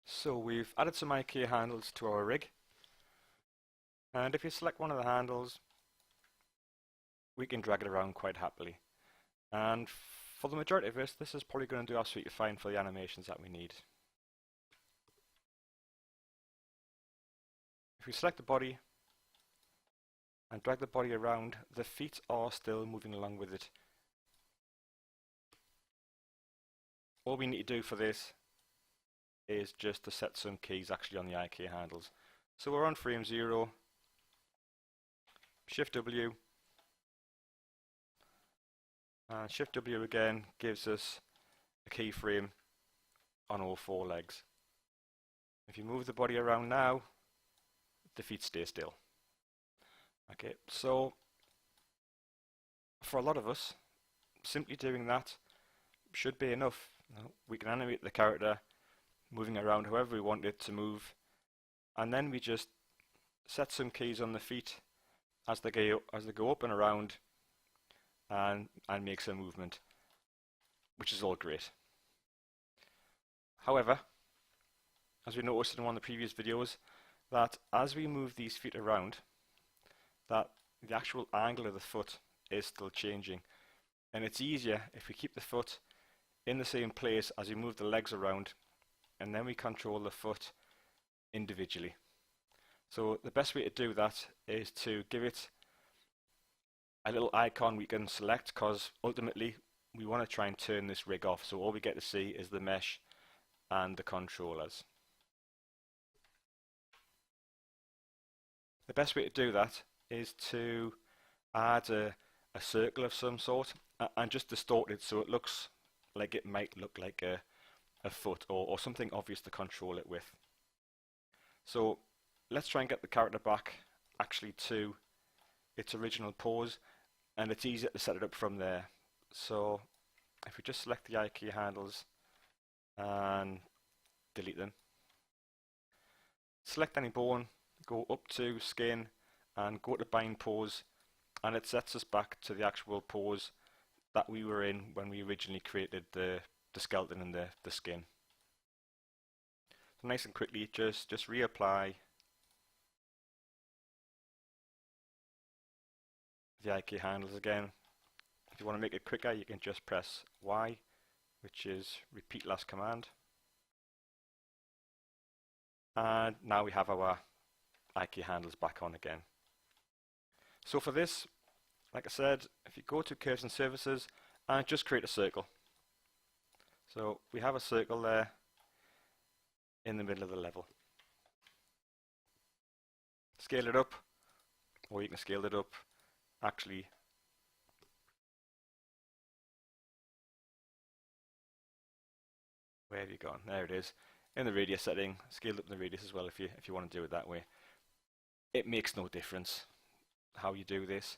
So we've added some IK handles to our rig, and if you select one of the handles, we can drag it around quite happily. And for the majority of this is probably going to do absolutely fine for the animations that we need. If we select the body and drag the body around, the feet are still moving along with it. All we need to do for this is just to set some keys actually on the IK handles. So we're on frame 0, Shift W, and Shift W again gives us a keyframe on all 4 legs. If you move the body around now, the feet stay still. Okay, so for a lot of us, simply doing that should be enough. We can animate the character moving around however we want it to move, and then we just set some keys on the feet as they go up and around and make some movement, which is all great. However, as we noticed in one of the previous videos, that as we move these feet around, that the actual angle of the foot is still changing, and it's easier if we keep the foot in the same place as we move the legs around, and then we control the foot individually. So the best way to do that is to give it a little icon we can select, because ultimately we want to try and turn this rig off, so all we get to see is the mesh and the controllers. The best way to do that is to add a circle of some sort and just distort it so it looks like it might look like a foot or something obvious to control it with. So let's try and get the character back actually to its original pose, and it's easier to set it up from there. So if we just select the IK handles and delete them, select any bone, go up to skin and go to bind pose, and it sets us back to the actual pose that we were in when we originally created the skeleton and the skin. So nice and quickly just reapply the IK handles again. If you want to make it quicker, you can just press Y, which is repeat last command. And now we have our IK handles back on again. So for this, like I said, if you go to curves and surfaces and just create a circle. So we have a circle there in the middle of the level. Scale it up, or you can scale it up actually where have you gone? There it is. In the radius setting, scale up the radius as well if you want to do it that way. It makes no difference how you do this,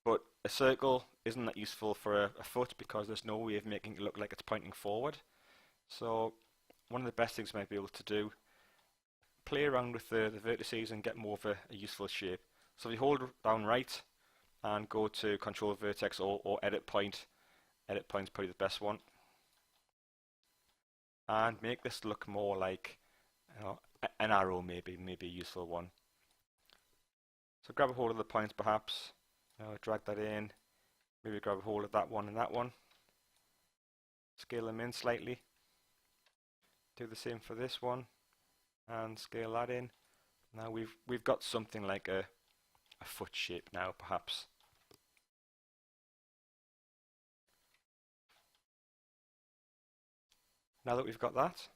but a circle isn't that useful for a foot because there's no way of making it look like it's pointing forward. So one of the best things you might be able to do, play around with the vertices and get more of a useful shape. So if you hold down right and go to control vertex or edit point, edit point's probably the best one, and make this look more like, you know, an arrow maybe a useful one. So grab a hold of the points perhaps, drag that in, maybe grab a hold of that one and that one, scale them in slightly, do the same for this one and scale that in. Now we've got something like a foot shape now perhaps. Now that we've got that,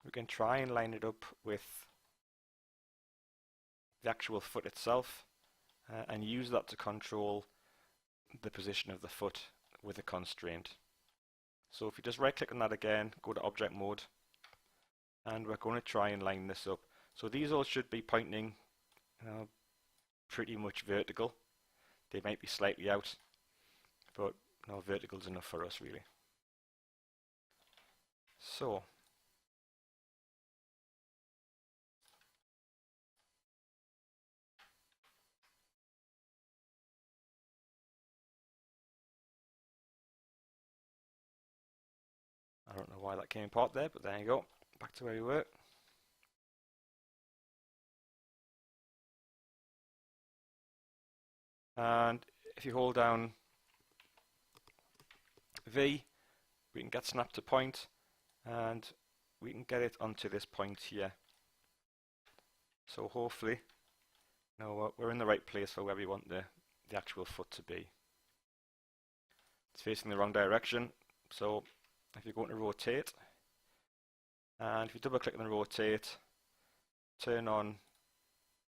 we can try and line it up with the actual foot itself and use that to control the position of the foot with a constraint. So if you just right click on that again, go to object mode, and we're going to try and line this up. So these all should be pointing pretty much vertical. They might be slightly out, but vertical is enough for us really. So I don't know why why that came apart there, but there you go. Back to where we were. And if you hold down V, we can get snap to point, and we can get it onto this point here. So hopefully, we're in the right place for where we want the actual foot to be. It's facing the wrong direction, so if you're going to rotate, and if you double click on the rotate, turn on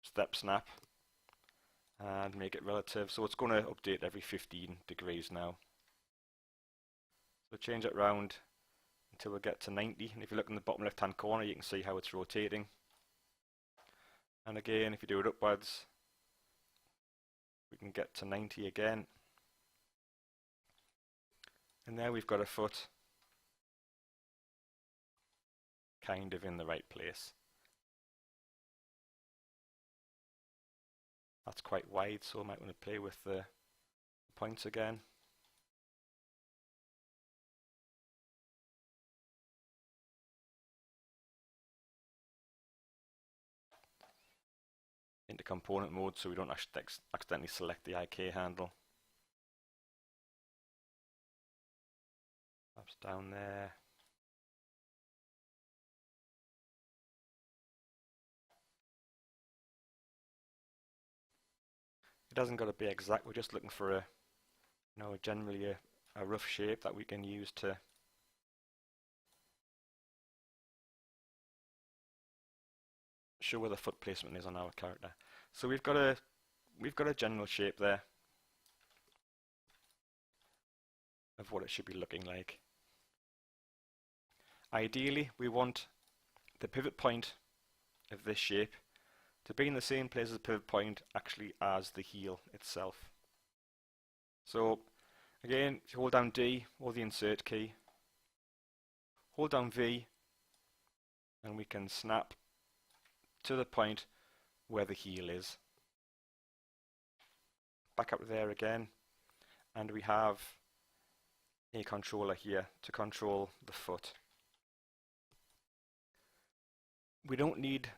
step snap, and make it relative, so it's going to update every 15 degrees now. So change it round until we get to 90, and if you look in the bottom left hand corner you can see how it's rotating. And again, if you do it upwards, we can get to 90 again. And now we've got a foot kind of in the right place. That's quite wide, so I might want to play with the points again. Into component mode so we don't accidentally select the IK handle. Perhaps down there. It hasn't got to be exact, we're just looking for a, generally a rough shape that we can use to show where the foot placement is on our character. So we've got a general shape there of what it should be looking like. Ideally, we want the pivot point of this shape to be in the same place as the pivot point actually as the heel itself. So again, if you hold down D or the insert key, hold down V, and we can snap to the point where the heel is. Back up there again, and we have a controller here to control the foot. We don't need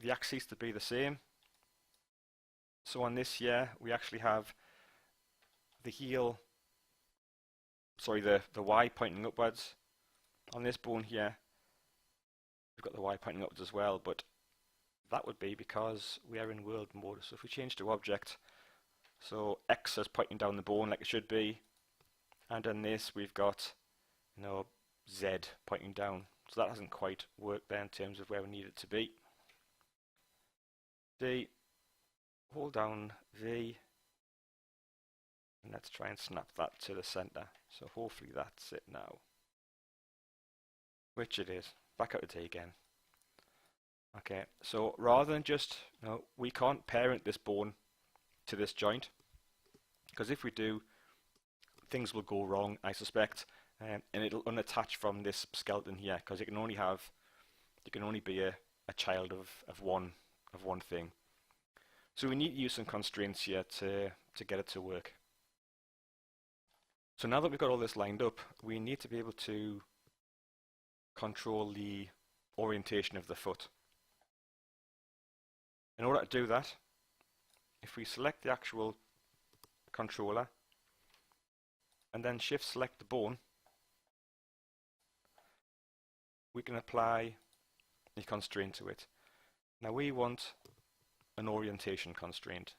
the axes to be the same. So on this here, we actually have the heel, the Y pointing upwards. On this bone here, we've got the Y pointing upwards as well, but that would be because we are in world mode. So if we change to object, so X is pointing down the bone like it should be, and on this we've got Z pointing down. So that hasn't quite worked there in terms of where we need it to be. D, hold down V, and let's try and snap that to the center. So hopefully that's it now, which it is. Back out to D again. Okay, so rather than just, we can't parent this bone to this joint, because if we do, things will go wrong, I suspect, and it'll unattach from this skeleton here, because it can only be a child of one thing. So we need to use some constraints here to get it to work. So now that we've got all this lined up, we need to be able to control the orientation of the foot. In order to do that, if we select the actual controller and then shift select the bone, we can apply a constraint to it. Now we want an orientation constraint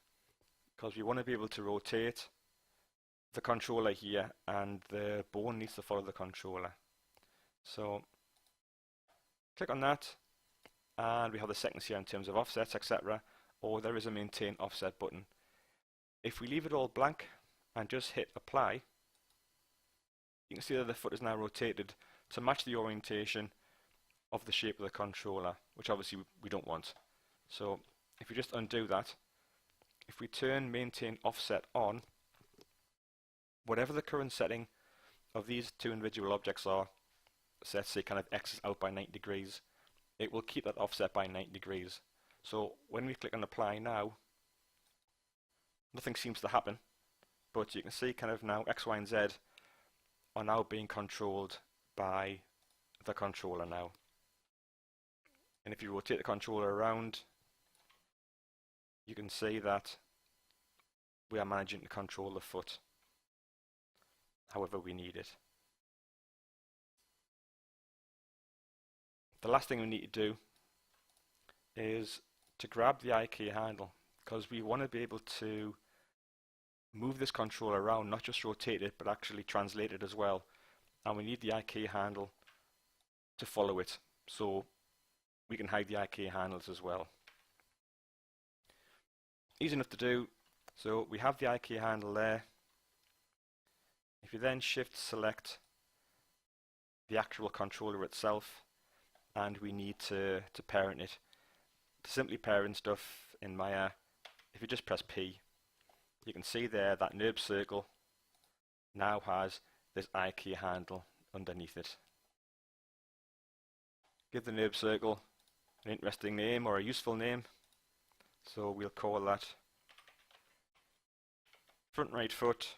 because we want to be able to rotate the controller here, and the bone needs to follow the controller. So click on that, and we have the settings here in terms of offsets, etc., or there is a maintain offset button. If we leave it all blank and just hit apply, you can see that the foot is now rotated to match the orientation of the shape of the controller, which obviously we don't want. So if we just undo that, if we turn maintain offset on, whatever the current setting of these two individual objects are, so let's say kind of X is out by 90 degrees, it will keep that offset by 90 degrees. So when we click on apply now, nothing seems to happen, but you can see kind of now X, Y, and Z are now being controlled by the controller now. And if you rotate the controller around, you can see that we are managing to control the foot however we need it. The last thing we need to do is to grab the IK handle, because we want to be able to move this controller around, not just rotate it but actually translate it as well, and we need the IK handle to follow it, so we can hide the IK handles as well. Easy enough to do. So we have the IK handle there. If you then shift select the actual controller itself, and we need to parent it. To simply parent stuff in Maya, if you just press P, you can see there that NURB circle now has this IK handle underneath it. Give the NURB circle an interesting name or a useful name. So we'll call that front right foot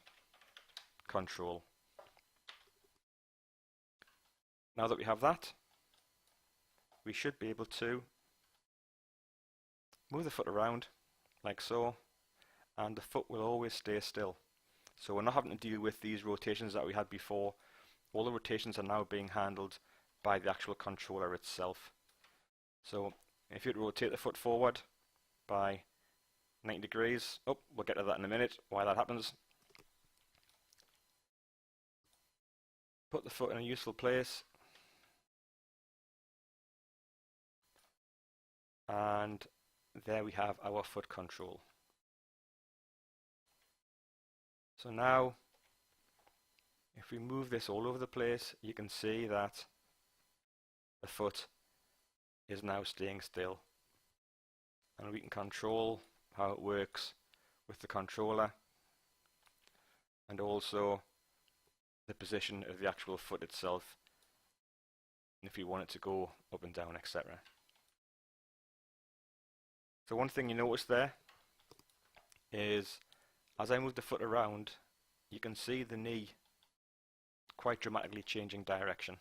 control. Now that we have that, we should be able to move the foot around like so, and the foot will always stay still. So we're not having to deal with these rotations that we had before. All the rotations are now being handled by the actual controller itself. So if you rotate the foot forward by 90 degrees, we'll get to that in a minute, why that happens. Put the foot in a useful place, and there we have our foot control. So now, if we move this all over the place, you can see that the foot is now staying still. And we can control how it works with the controller, and also the position of the actual foot itself, and if you want it to go up and down, etc. So one thing you notice there is, as I move the foot around, you can see the knee quite dramatically changing direction.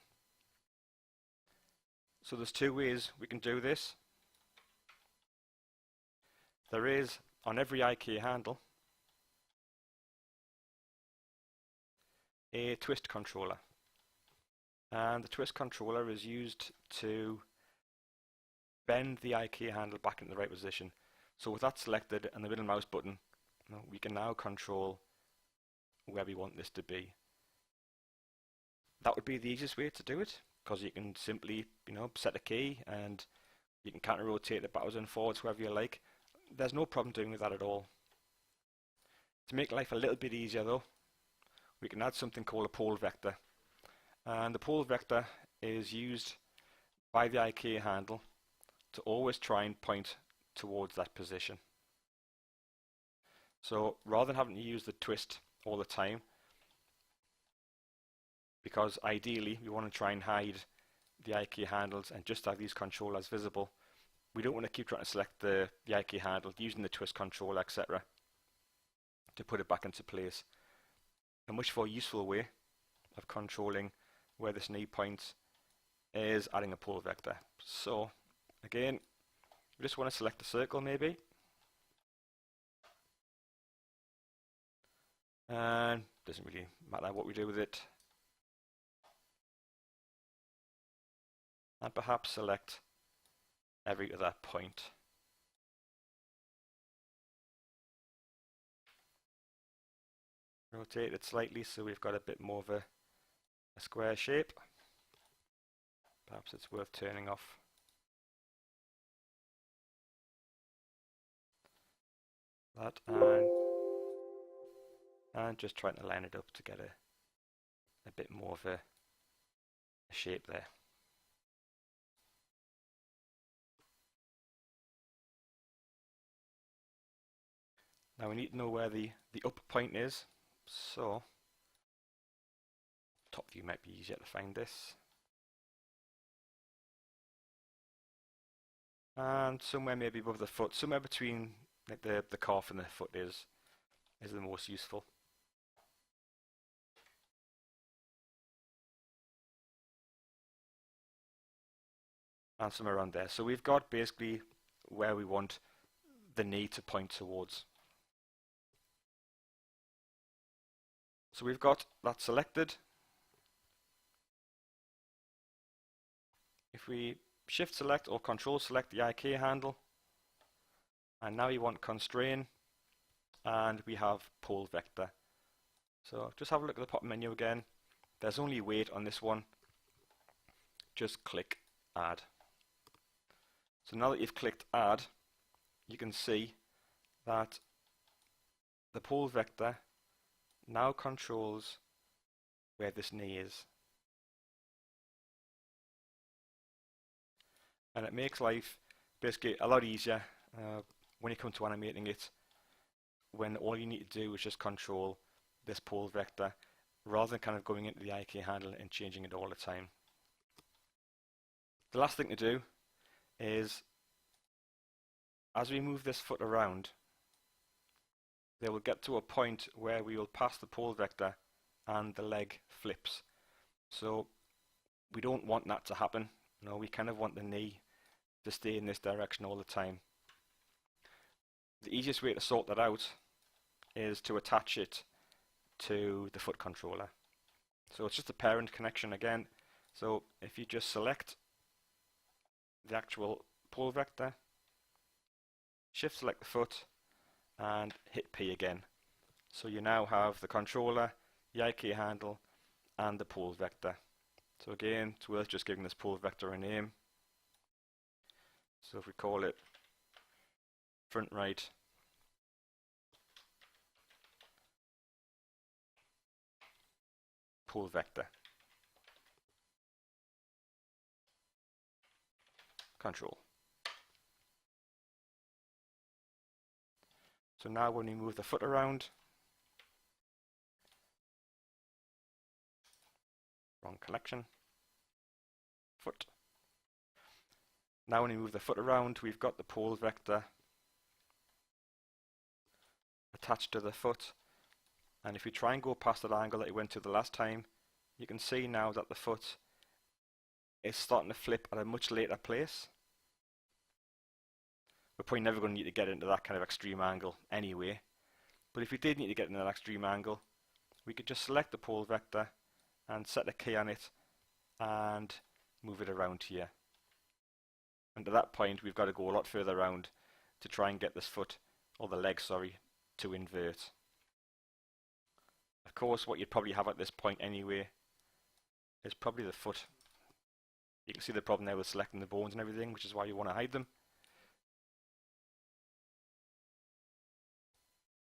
So there's two ways we can do this. There is, on every IK handle, a twist controller, and the twist controller is used to bend the IK handle back into the right position. So with that selected and the middle mouse button, we can now control where we want this to be. That would be the easiest way to do it, because you can simply set a key and you can counter rotate it backwards and forwards wherever you like. There's no problem doing with that at all. To make life a little bit easier though, we can add something called a pole vector, and the pole vector is used by the IK handle to always try and point towards that position. So rather than having to use the twist all the time, because ideally we want to try and hide the IK handles and just have these controllers visible, we don't want to keep trying to select the IK handle using the twist controller, etc., to put it back into place. A much more useful way of controlling where this knee points is adding a pole vector. So again, we just want to select the circle maybe, and doesn't really matter what we do with it, and perhaps select every other point. Rotate it slightly so we've got a bit more of a square shape. Perhaps it's worth turning off. That, and just trying to line it up to get a bit more of a shape there. Now we need to know where the up point is, so top view might be easier to find this. And somewhere maybe above the foot, somewhere between like the calf and the foot is the most useful. and somewhere around there. So we've got basically where we want the knee to point towards. So we've got that selected. If we shift select or control select the IK handle, and now you want constrain, and we have pole vector. So just have a look at the pop menu again. There's only weight on this one. Just click add. So now that you've clicked add, you can see that the pole vector now controls where this knee is. And it makes life basically a lot easier when you come to animating it, when all you need to do is just control this pole vector rather than kind of going into the IK handle and changing it all the time. The last thing to do is, as we move this foot around, they will get to a point where we will pass the pole vector and the leg flips. So we don't want that to happen. No, we kind of want the knee to stay in this direction all the time. The easiest way to sort that out is to attach it to the foot controller. So it's just a parent connection again. So if you just select the actual pole vector, shift select the foot, and hit P again. So you now have the controller, the IK handle, and the pole vector. So again, it's worth just giving this pole vector a name. So if we call it front right pole vector control. So now when we move the foot around, wrong collection, foot. Now when we move the foot around, we've got the pole vector attached to the foot, and if we try and go past that angle that we went to the last time, you can see now that the foot is starting to flip at a much later place. We're probably never going to need to get into that kind of extreme angle anyway, but if we did need to get into that extreme angle, we could just select the pole vector and set a key on it and move it around here. And at that point we've got to go a lot further around to try and get this foot, or the leg, sorry, to invert. Of course, what you'd probably have at this point anyway is probably the foot. You can see the problem there with selecting the bones and everything, which is why you want to hide them.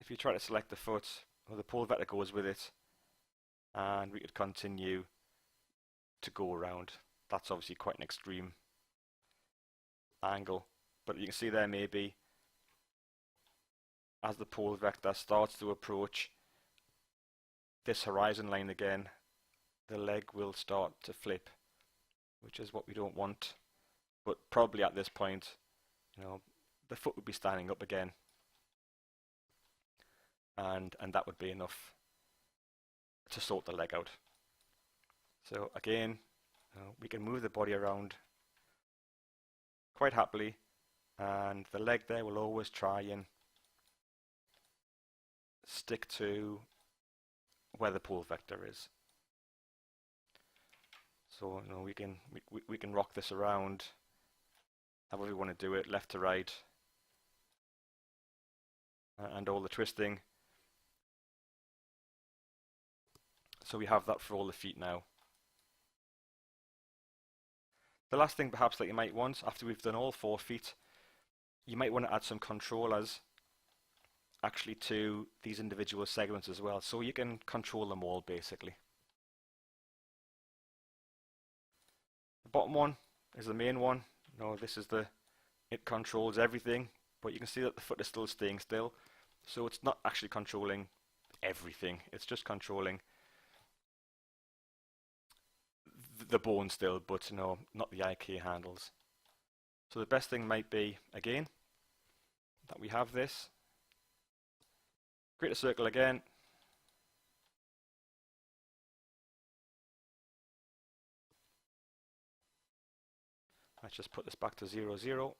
If you try to select the foot, well, the pole vector goes with it, and we could continue to go around. That's obviously quite an extreme angle, but you can see there maybe as the pole vector starts to approach this horizon line again, the leg will start to flip, which is what we don't want. But probably at this point, you know, the foot would be standing up again, and that would be enough to sort the leg out. So again, we can move the body around quite happily, and the leg there will always try and stick to where the pole vector is. So we can rock this around however we want to do it, left to right, and all the twisting. So we have that for all the feet now. The last thing perhaps that you might want, after we've done all 4 feet, you might want to add some controllers actually to these individual segments as well, so you can control them all basically. The bottom one is the main one. This is it controls everything, but you can see that the foot is still staying still, so it's not actually controlling everything, it's just controlling the bone still, but not the IK handles. So the best thing might be, again, that we have this. Create a circle again. Let's just put this back to 0, 0.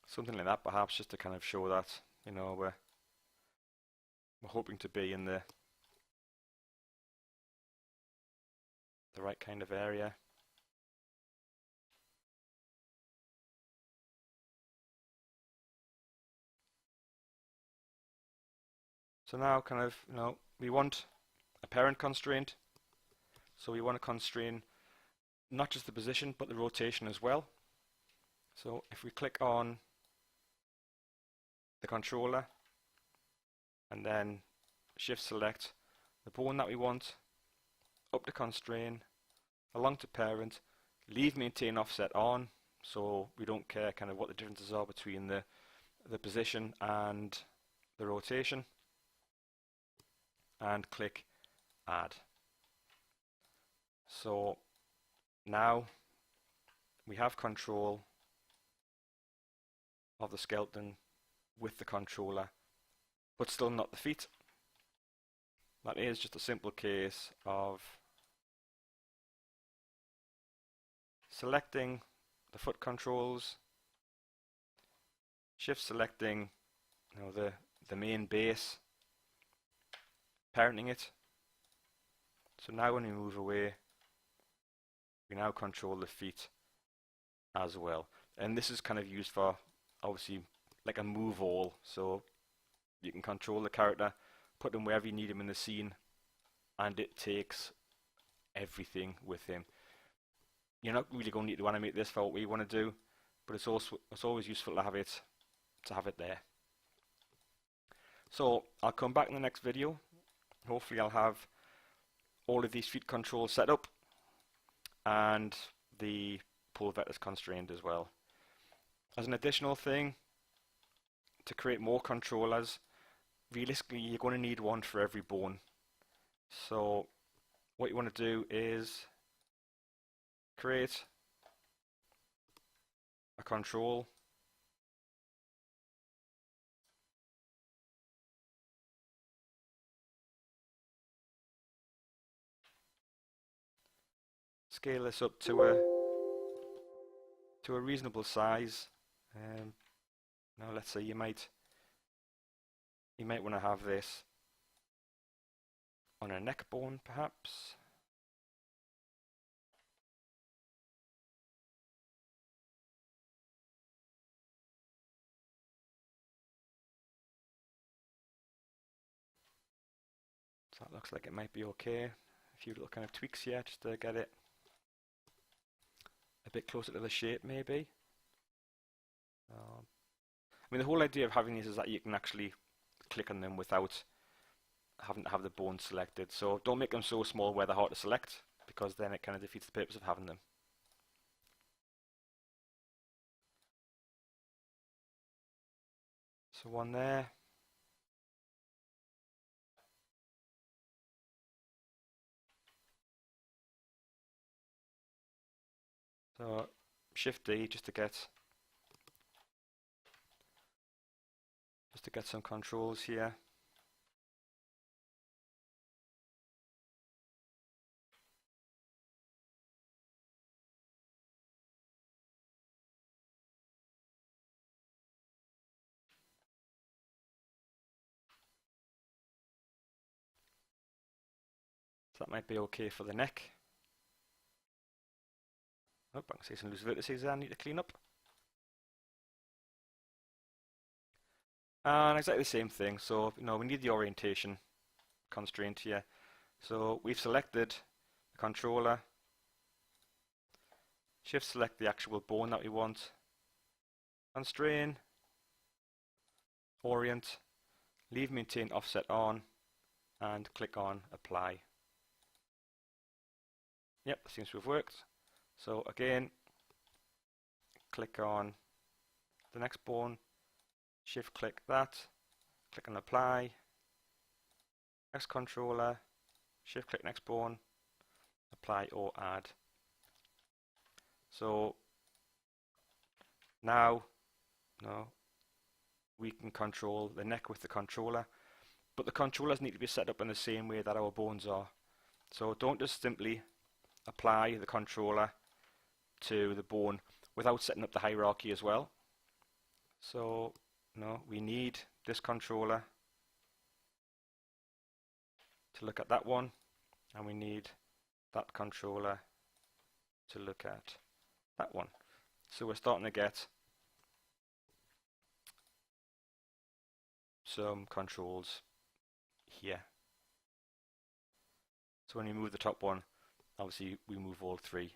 Something like that, perhaps, just to kind of show that, you know, we're hoping to be in the right kind of area. So now kind of, you know, we want a parent constraint. So we want to constrain not just the position, but the rotation as well. So if we click on the controller and then shift select the bone that we want, up to constrain, along to parent, leave maintain offset on, so we don't care kind of what the differences are between the position and the rotation, and click add. So now we have control of the skeleton with the controller, but still not the feet. That is just a simple case of selecting the foot controls, shift selecting, you know, the main base, parenting it. So now when we move away, we now control the feet as well. And this is kind of used for, obviously, like a move all. So you can control the character, put him wherever you need him in the scene, and it takes everything with him. You're not really going to need to animate this for what we want to do, but it's always useful to have it there. So I'll come back in the next video. Hopefully I'll have all of these feet controls set up and the pull vectors constrained as well. As an additional thing, to create more controllers, realistically you're going to need one for every bone. So what you want to do is create a control scale this up to a reasonable size. Now let's say you might want to have this on a neck bone perhaps. So that looks like it might be okay. A few little kind of tweaks here just to get it a bit closer to the shape maybe. I mean, the whole idea of having these is that you can actually click on them without having to have the bone selected. So don't make them so small where they're hard to select, because then it kind of defeats the purpose of having them. So one there. So Shift D just to get some controls here. So that might be okay for the neck. Oh, I can see some loose vertices there I need to clean up. And exactly the same thing. So, you know, we need the orientation constraint here. So we've selected the controller, shift select the actual bone that we want, constrain, orient, leave maintain offset on, and click on apply. Yep, that seems to have worked. So again, click on the next bone, shift click that, click on apply, next controller, shift click next bone, apply or add. So now we can control the neck with the controller, but the controllers need to be set up in the same way that our bones are. So don't just simply apply the controller to the bone without setting up the hierarchy as well. So we need this controller to look at that one, and we need that controller to look at that one. So we're starting to get some controls here. So when we move the top one, obviously we move all three.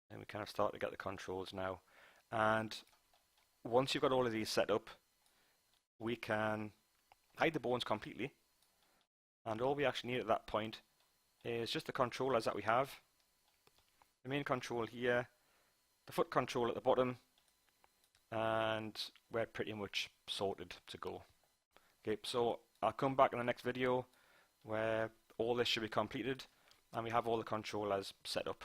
And we kind of start to get the controls now. And once you've got all of these set up, we can hide the bones completely. And all we actually need at that point is just the controllers that we have. The main control here, the foot control at the bottom, and we're pretty much sorted to go. Okay, so I'll come back in the next video where all this should be completed and we have all the controllers set up.